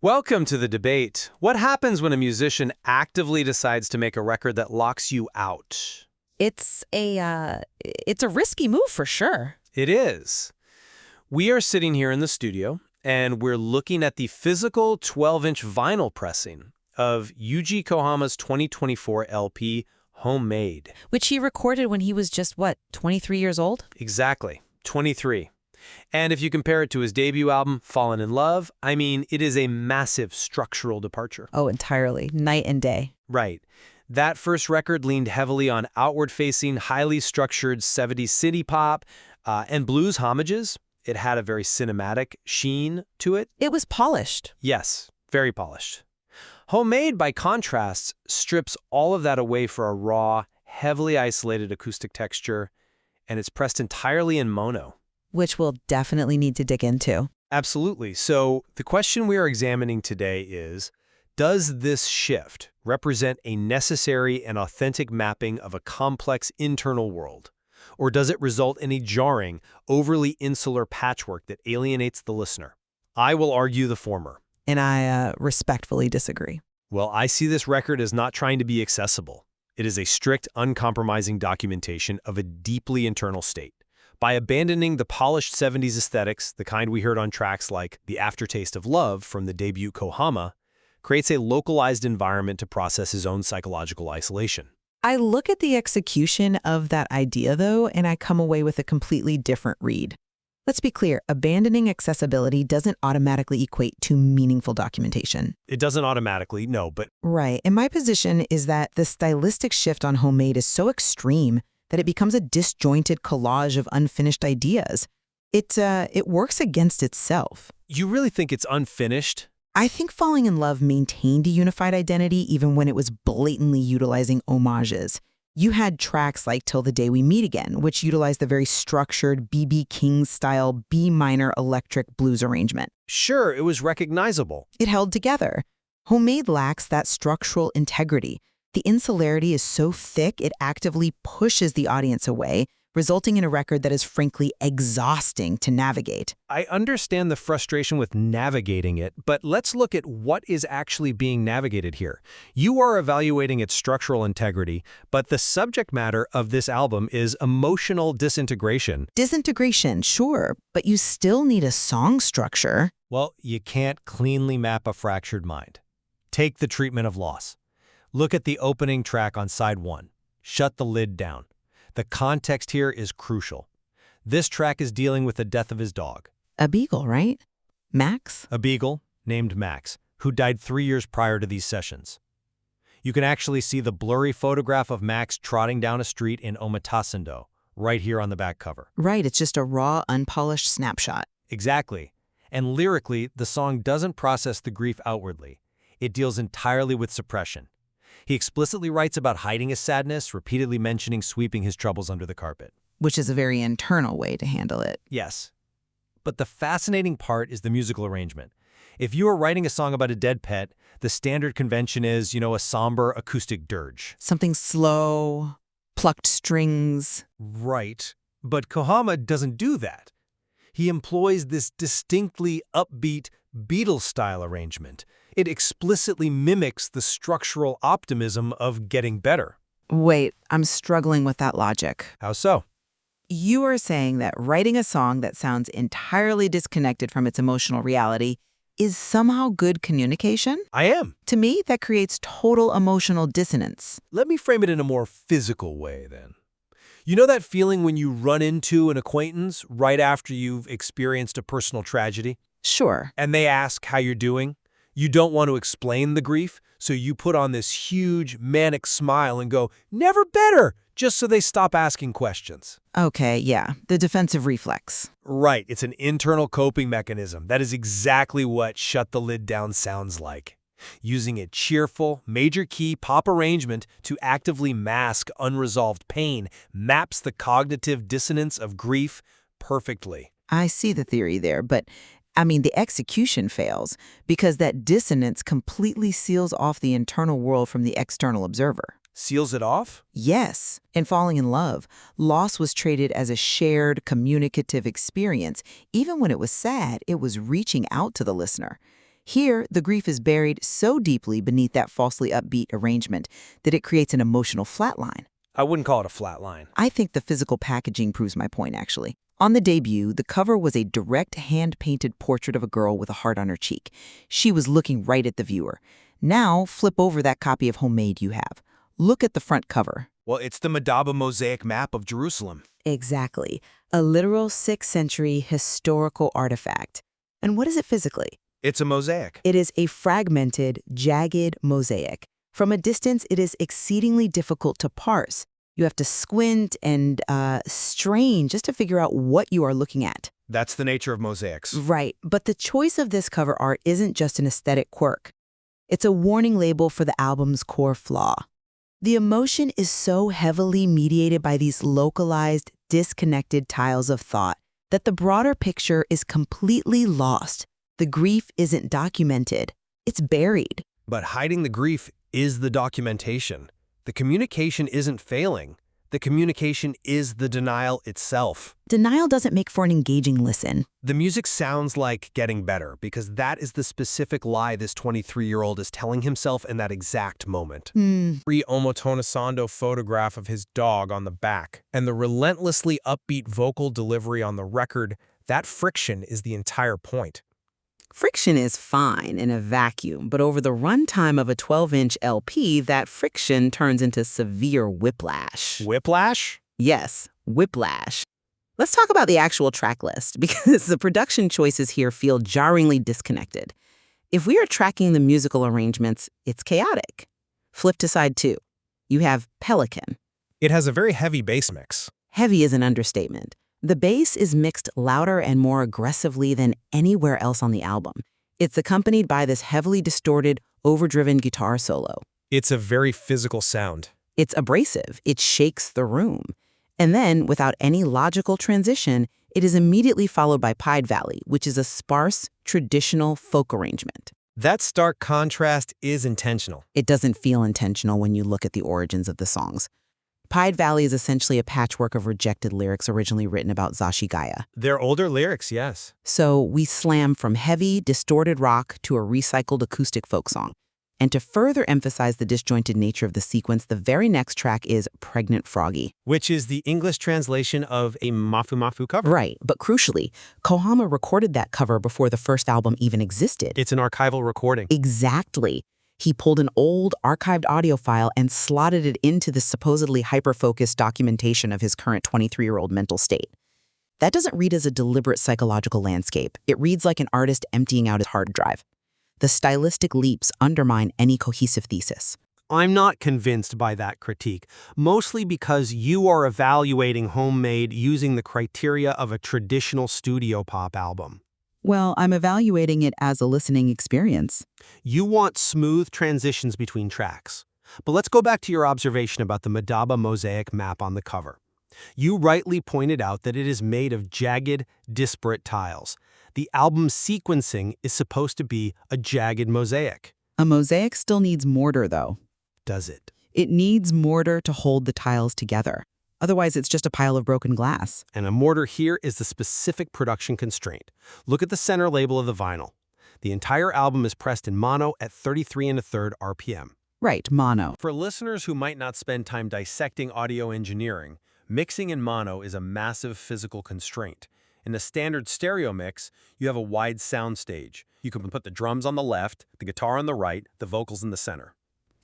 Welcome to the debate. What happens when a musician actively decides to make a record that locks you out? It's a risky move for sure. It is. We are sitting here in the studio, and we're looking at the physical 12-inch vinyl pressing of Yuji Kohama's 2024 LP, Homemade. Which he recorded when he was just, 23 years old? Exactly, 23. And if you compare it to his debut album, Fallen in Love, it is a massive structural departure. Oh, entirely. Night and day. Right. That first record leaned heavily on outward-facing, highly structured 70s city pop and blues homages. It had a very cinematic sheen to it. It was polished. Yes, very polished. Homemade, by contrast, strips all of that away for a raw, heavily isolated acoustic texture, and it's pressed entirely in mono. Which we'll definitely need to dig into. Absolutely. So the question we are examining today is, does this shift represent a necessary and authentic mapping of a complex internal world? Or does it result in a jarring, overly insular patchwork that alienates the listener? I will argue the former. And I respectfully disagree. Well, I see this record as not trying to be accessible. It is a strict, uncompromising documentation of a deeply internal state. By abandoning the polished 70s aesthetics, the kind we heard on tracks like The Aftertaste of Love from the debut Kohama, creates a localized environment to process his own psychological isolation. I look at the execution of that idea, though, and I come away with a completely different read. Let's be clear, abandoning accessibility doesn't automatically equate to meaningful documentation. It doesn't automatically, no, but... Right, and my position is that the stylistic shift on Homemade is so extreme that it becomes a disjointed collage of unfinished ideas. It works against itself. You really think it's unfinished? I think Falling in Love maintained a unified identity even when it was blatantly utilizing homages. You had tracks like Till the Day We Meet Again, which utilized the very structured B.B. King-style B minor electric blues arrangement. Sure, it was recognizable. It held together. Homemade lacks that structural integrity. The insularity is so thick it actively pushes the audience away, resulting in a record that is frankly exhausting to navigate. I understand the frustration with navigating it, but let's look at what is actually being navigated here. You are evaluating its structural integrity, but the subject matter of this album is emotional disintegration. Disintegration, sure, but you still need a song structure. Well, you can't cleanly map a fractured mind. Take the treatment of loss. Look at the opening track on side 1, Shut the Lid Down. The context here is crucial. This track is dealing with the death of his dog. A beagle, right? Max? A beagle named Max, who died 3 years prior to these sessions. You can actually see the blurry photograph of Max trotting down a street in Omatasundo, right here on the back cover. Right, it's just a raw, unpolished snapshot. Exactly. And lyrically, the song doesn't process the grief outwardly. It deals entirely with suppression. He explicitly writes about hiding his sadness, repeatedly mentioning sweeping his troubles under the carpet. Which is a very internal way to handle it. Yes. But the fascinating part is the musical arrangement. If you are writing a song about a dead pet, the standard convention is, a somber acoustic dirge. Something slow, plucked strings. Right. But Kohama doesn't do that. He employs this distinctly upbeat Beatles-style arrangement. It explicitly mimics the structural optimism of Getting Better. Wait, I'm struggling with that logic. How so? You are saying that writing a song that sounds entirely disconnected from its emotional reality is somehow good communication? I am. To me, that creates total emotional dissonance. Let me frame it in a more physical way, then. You know that feeling when you run into an acquaintance right after you've experienced a personal tragedy? Sure. And they ask how you're doing? You don't want to explain the grief, so you put on this huge, manic smile and go, "Never better," just so they stop asking questions. Okay, yeah, the defensive reflex. Right, it's an internal coping mechanism. That is exactly what Shut the Lid Down sounds like. Using a cheerful, major-key pop arrangement to actively mask unresolved pain maps the cognitive dissonance of grief perfectly. I see the theory there, but the execution fails because that dissonance completely seals off the internal world from the external observer. Seals it off? Yes. In Falling in Love, loss was traded as a shared, communicative experience. Even when it was sad, it was reaching out to the listener. Here, the grief is buried so deeply beneath that falsely upbeat arrangement that it creates an emotional flatline. I wouldn't call it a flat line. I think the physical packaging proves my point, actually. On the debut, the cover was a direct hand-painted portrait of a girl with a heart on her cheek. She was looking right at the viewer. Now, flip over that copy of Homemade you have. Look at the front cover. Well, it's the Madaba mosaic map of Jerusalem. Exactly. A literal 6th century historical artifact. And what is it physically? It's a mosaic. It is a fragmented, jagged mosaic. From a distance, it is exceedingly difficult to parse. You have to squint and strain just to figure out what you are looking at. That's the nature of mosaics. Right, but the choice of this cover art isn't just an aesthetic quirk. It's a warning label for the album's core flaw. The emotion is so heavily mediated by these localized, disconnected tiles of thought that the broader picture is completely lost. The grief isn't documented. It's buried. But hiding the grief is the documentation. The communication isn't failing. The communication is the denial itself. Denial doesn't make for an engaging listen. The music sounds like getting better because that is the specific lie this 23-year-old is telling himself in that exact moment. Omotono Sando photograph of his dog on the back and the relentlessly upbeat vocal delivery on the record, that friction is the entire point. Friction is fine in a vacuum, but over the runtime of a 12-inch LP, that friction turns into severe whiplash. Whiplash? Yes, whiplash. Let's talk about the actual track list, because the production choices here feel jarringly disconnected. If we are tracking the musical arrangements, it's chaotic. Flip to side 2. You have Pelican. It has a very heavy bass mix. Heavy is an understatement. The bass is mixed louder and more aggressively than anywhere else on the album. It's accompanied by this heavily distorted, overdriven guitar solo. It's a very physical sound. It's abrasive. It shakes the room. And then, without any logical transition, it is immediately followed by Pied Valley, which is a sparse, traditional folk arrangement. That stark contrast is intentional. It doesn't feel intentional when you look at the origins of the songs. Pied Valley is essentially a patchwork of rejected lyrics originally written about Zashi Gaya. They're older lyrics, yes. So we slam from heavy, distorted rock to a recycled acoustic folk song. And to further emphasize the disjointed nature of the sequence, the very next track is Pregnant Froggy. Which is the English translation of a Mafu Mafu cover. Right, but crucially, Kohama recorded that cover before the first album even existed. It's an archival recording. Exactly. He pulled an old, archived audio file and slotted it into the supposedly hyper-focused documentation of his current 23-year-old mental state. That doesn't read as a deliberate psychological landscape. It reads like an artist emptying out his hard drive. The stylistic leaps undermine any cohesive thesis. I'm not convinced by that critique, mostly because you are evaluating Homemade using the criteria of a traditional studio pop album. Well, I'm evaluating it as a listening experience. You want smooth transitions between tracks. But let's go back to your observation about the Madaba mosaic map on the cover. You rightly pointed out that it is made of jagged, disparate tiles. The album's sequencing is supposed to be a jagged mosaic. A mosaic still needs mortar, though. Does it? It needs mortar to hold the tiles together. Otherwise, it's just a pile of broken glass. And a mortar here is the specific production constraint. Look at the center label of the vinyl. The entire album is pressed in mono at 33 1/3 RPM. Right, mono. For listeners who might not spend time dissecting audio engineering, mixing in mono is a massive physical constraint. In a standard stereo mix, you have a wide sound stage. You can put the drums on the left, the guitar on the right, the vocals in the center.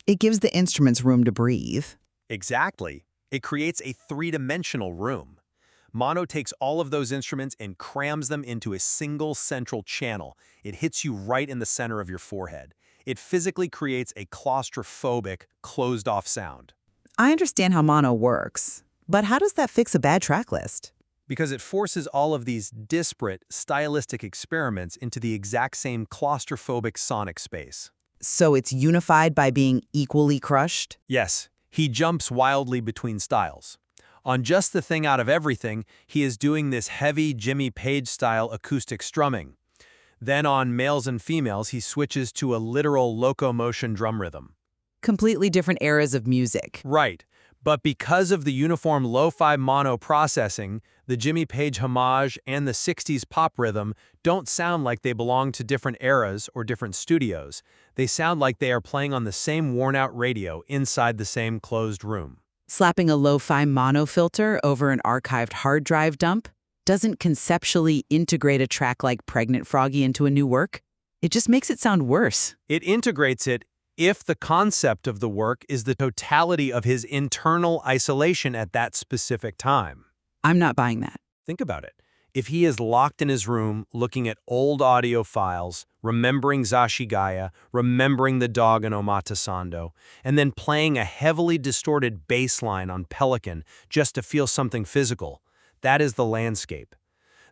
It gives the instruments room to breathe. Exactly. It creates a three-dimensional room. Mono takes all of those instruments and crams them into a single central channel. It hits you right in the center of your forehead. It physically creates a claustrophobic, closed-off sound. I understand how mono works, but how does that fix a bad track list? Because it forces all of these disparate, stylistic experiments into the exact same claustrophobic sonic space. So it's unified by being equally crushed? Yes. He jumps wildly between styles. On Just the Thing Out of Everything, he is doing this heavy Jimmy Page-style acoustic strumming. Then on Males and Females, he switches to a literal locomotion drum rhythm. Completely different eras of music. Right, But because of the uniform lo-fi mono processing, the Jimmy Page homage and the 60s pop rhythm don't sound like they belong to different eras or different studios. They sound like they are playing on the same worn-out radio inside the same closed room. Slapping a lo-fi mono filter over an archived hard drive dump doesn't conceptually integrate a track like Pregnant Froggy into a new work. It just makes it sound worse. It integrates it if the concept of the work is the totality of his internal isolation at that specific time. I'm not buying that. Think about it. If he is locked in his room looking at old audio files, remembering Zashigaya, remembering the dog in Omatasando, and then playing a heavily distorted bass line on Pelican just to feel something physical, that is the landscape.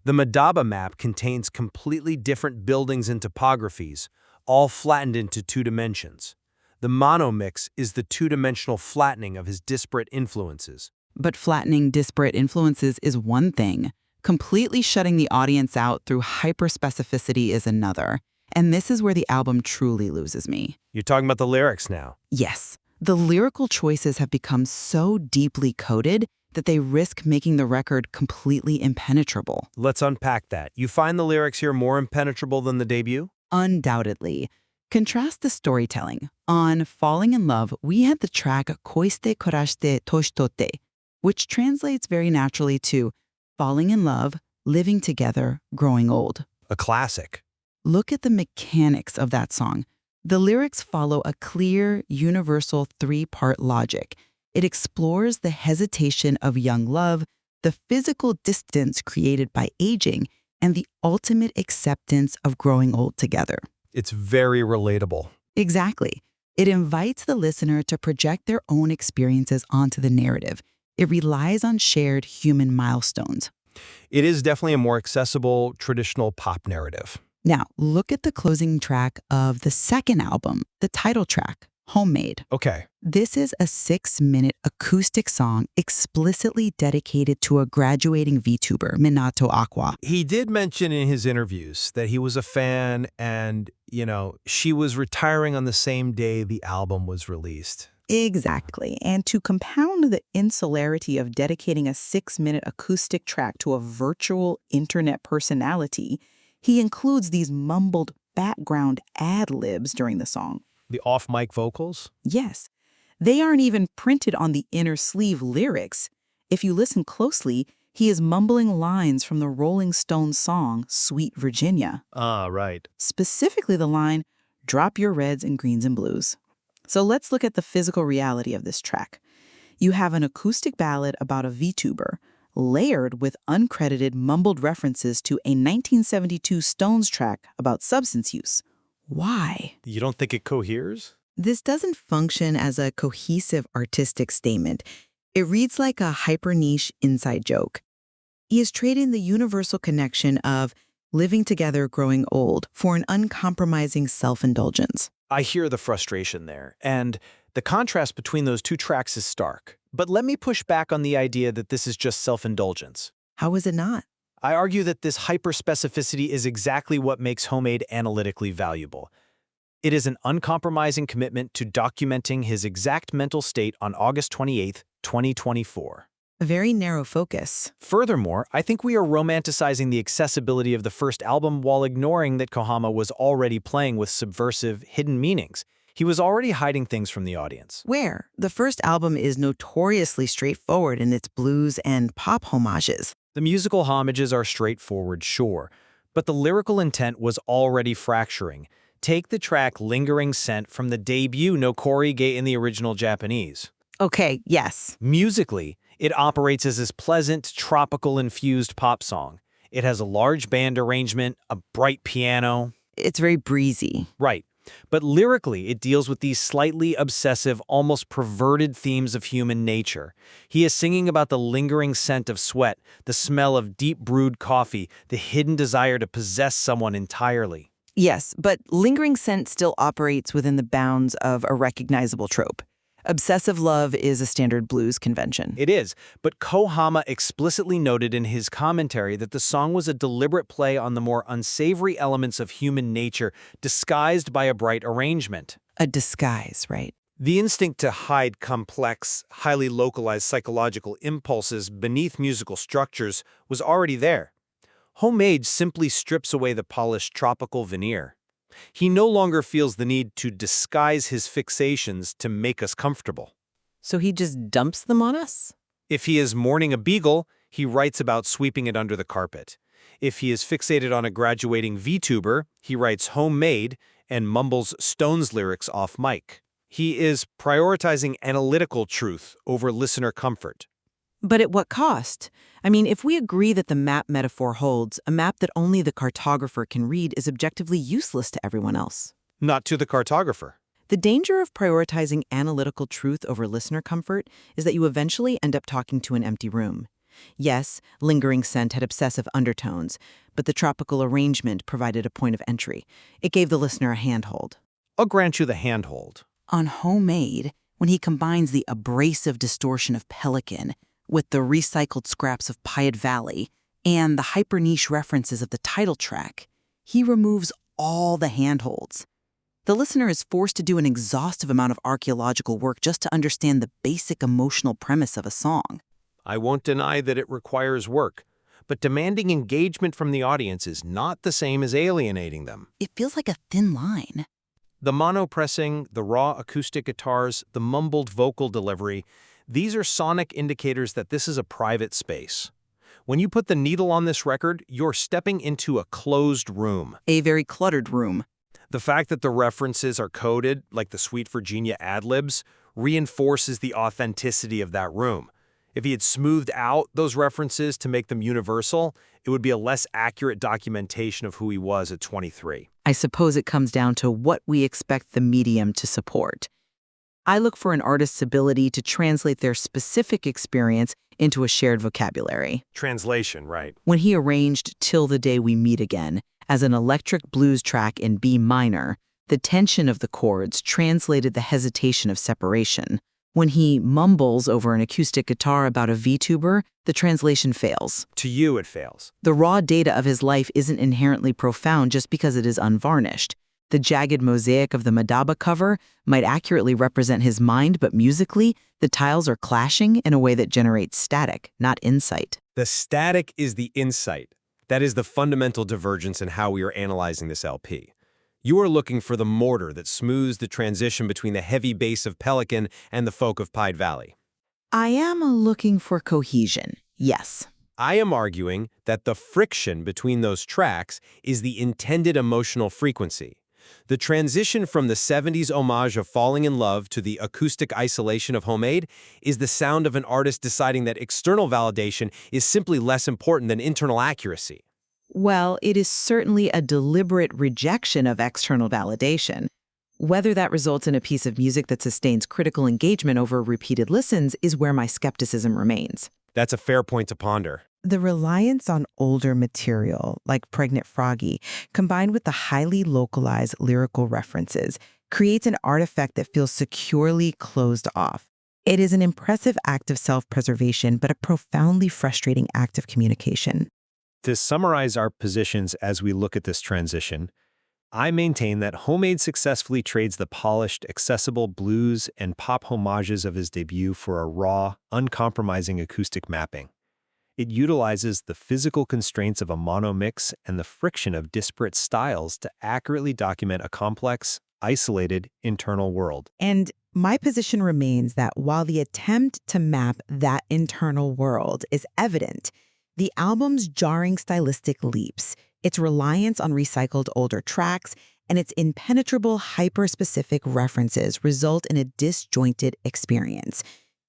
The Madaba map contains completely different buildings and topographies, all flattened into 2 dimensions. The mono mix is the 2-dimensional flattening of his disparate influences. But flattening disparate influences is one thing. Completely shutting the audience out through hyperspecificity is another. And this is where the album truly loses me. You're talking about the lyrics now. Yes, the lyrical choices have become so deeply coded that they risk making the record completely impenetrable. Let's unpack that. You find the lyrics here more impenetrable than the debut? Undoubtedly. Contrast the storytelling. On Falling in Love, we had the track Koiste Korashite Toshitote, which translates very naturally to falling in love, living together, growing old. A classic. Look at the mechanics of that song. The lyrics follow a clear, universal 3-part logic. It explores the hesitation of young love, the physical distance created by aging, and the ultimate acceptance of growing old together. It's very relatable. Exactly. It invites the listener to project their own experiences onto the narrative. It relies on shared human milestones. It is definitely a more accessible, traditional pop narrative. Now, look at the closing track of the second album, the title track, Homemade. Okay. This is a 6-minute acoustic song explicitly dedicated to a graduating VTuber, Minato Aqua. He did mention in his interviews that he was a fan and, she was retiring on the same day the album was released. Exactly. And to compound the insularity of dedicating a 6-minute acoustic track to a virtual internet personality, he includes these mumbled background ad-libs during the song. The off-mic vocals? Yes. They aren't even printed on the inner sleeve lyrics. If you listen closely, he is mumbling lines from the Rolling Stones song, Sweet Virginia. Ah, right. Specifically the line, drop your reds and greens and blues. So let's look at the physical reality of this track. You have an acoustic ballad about a VTuber, layered with uncredited mumbled references to a 1972 Stones track about substance use. Why? You don't think it coheres? This doesn't function as a cohesive artistic statement. It reads like a hyper-niche inside joke. He is trading the universal connection of living together, growing old for an uncompromising self-indulgence. I hear the frustration there, and the contrast between those 2 tracks is stark. But let me push back on the idea that this is just self-indulgence. How is it not? I argue that this hyperspecificity is exactly what makes Homemade analytically valuable. It is an uncompromising commitment to documenting his exact mental state on August 28, 2024. A very narrow focus. Furthermore, I think we are romanticizing the accessibility of the first album while ignoring that Kohama was already playing with subversive, hidden meanings. He was already hiding things from the audience. Where? The first album is notoriously straightforward in its blues and pop homages. The musical homages are straightforward, sure, but the lyrical intent was already fracturing. Take the track Lingering Scent from the debut No Korige in the original Japanese. Okay, yes. Musically, it operates as this pleasant, tropical-infused pop song. It has a large band arrangement, a bright piano. It's very breezy. Right. But lyrically, it deals with these slightly obsessive, almost perverted themes of human nature. He is singing about the lingering scent of sweat, the smell of deep-brewed coffee, the hidden desire to possess someone entirely. Yes, but lingering scent still operates within the bounds of a recognizable trope. Obsessive love is a standard blues convention. It is, but Kohama explicitly noted in his commentary that the song was a deliberate play on the more unsavory elements of human nature disguised by a bright arrangement. A disguise, right? The instinct to hide complex, highly localized psychological impulses beneath musical structures was already there. Homemade simply strips away the polished tropical veneer. He no longer feels the need to disguise his fixations to make us comfortable. So he just dumps them on us? If he is mourning a beagle, he writes about sweeping it under the carpet. If he is fixated on a graduating VTuber, he writes homemade and mumbles Stones lyrics off mic. He is prioritizing analytical truth over listener comfort. But at what cost? I mean, if we agree that the map metaphor holds, a map that only the cartographer can read is objectively useless to everyone else. Not to the cartographer. The danger of prioritizing analytical truth over listener comfort is that you eventually end up talking to an empty room. Yes, Lingering Scent had obsessive undertones, but the tropical arrangement provided a point of entry. It gave the listener a handhold. I'll grant you the handhold. On Homemade, when he combines the abrasive distortion of Pelican with the recycled scraps of Pied Valley and the hyper-niche references of the title track, he removes all the handholds. The listener is forced to do an exhaustive amount of archaeological work just to understand the basic emotional premise of a song. I won't deny that it requires work, but demanding engagement from the audience is not the same as alienating them. It feels like a thin line. The mono-pressing, the raw acoustic guitars, the mumbled vocal delivery, these are sonic indicators that this is a private space. When you put the needle on this record, you're stepping into a closed room. A very cluttered room. The fact that the references are coded, like the Sweet Virginia ad-libs, reinforces the authenticity of that room. If he had smoothed out those references to make them universal, it would be a less accurate documentation of who he was at 23. I suppose it comes down to what we expect the medium to support. I look for an artist's ability to translate their specific experience into a shared vocabulary. Translation, right. When he arranged Till the Day We Meet Again as an electric blues track in B minor, the tension of the chords translated the hesitation of separation. When he mumbles over an acoustic guitar about a VTuber, the translation fails. To you, it fails. The raw data of his life isn't inherently profound just because it is unvarnished. The jagged mosaic of the Madaba cover might accurately represent his mind, but musically, the tiles are clashing in a way that generates static, not insight. The static is the insight. That is the fundamental divergence in how we are analyzing this LP. You are looking for the mortar that smooths the transition between the heavy bass of Pelican and the folk of Pied Valley. I am looking for cohesion, yes. I am arguing that the friction between those tracks is the intended emotional frequency. The transition from the 70s homage of Falling in Love to the acoustic isolation of Homemade is the sound of an artist deciding that external validation is simply less important than internal accuracy. Well, it is certainly a deliberate rejection of external validation. Whether that results in a piece of music that sustains critical engagement over repeated listens is where my skepticism remains. That's a fair point to ponder. The reliance on older material, like Pregnant Froggy, combined with the highly localized lyrical references, creates an artifact that feels securely closed off. It is an impressive act of self-preservation, but a profoundly frustrating act of communication. To summarize our positions as we look at this transition, I maintain that Homemade successfully trades the polished, accessible blues and pop homages of his debut for a raw, uncompromising acoustic mapping. It utilizes the physical constraints of a mono mix and the friction of disparate styles to accurately document a complex, isolated internal world. And my position remains that while the attempt to map that internal world is evident, the album's jarring stylistic leaps, its reliance on recycled older tracks, and its impenetrable hyper-specific references result in a disjointed experience.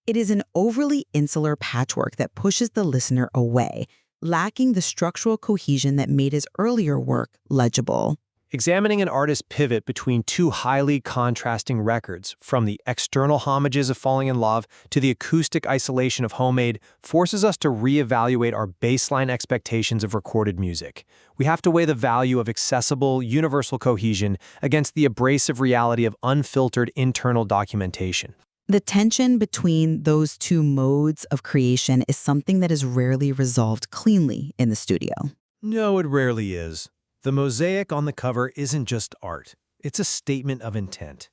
It is an overly insular patchwork that pushes the listener away, lacking the structural cohesion that made his earlier work legible. Examining an artist's pivot between two highly contrasting records, from the external homages of Falling in Love to the acoustic isolation of Homemade, forces us to reevaluate our baseline expectations of recorded music. We have to weigh the value of accessible, universal cohesion against the abrasive reality of unfiltered internal documentation. The tension between those two modes of creation is something that is rarely resolved cleanly in the studio. No, it rarely is. The mosaic on the cover isn't just art. It's a statement of intent.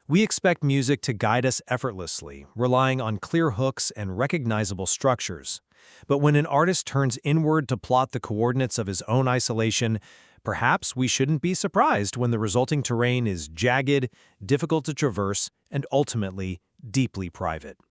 We expect music to guide us effortlessly, relying on clear hooks and recognizable structures. But when an artist turns inward to plot the coordinates of his own isolation, perhaps we shouldn't be surprised when the resulting terrain is jagged, difficult to traverse, and ultimately deeply private.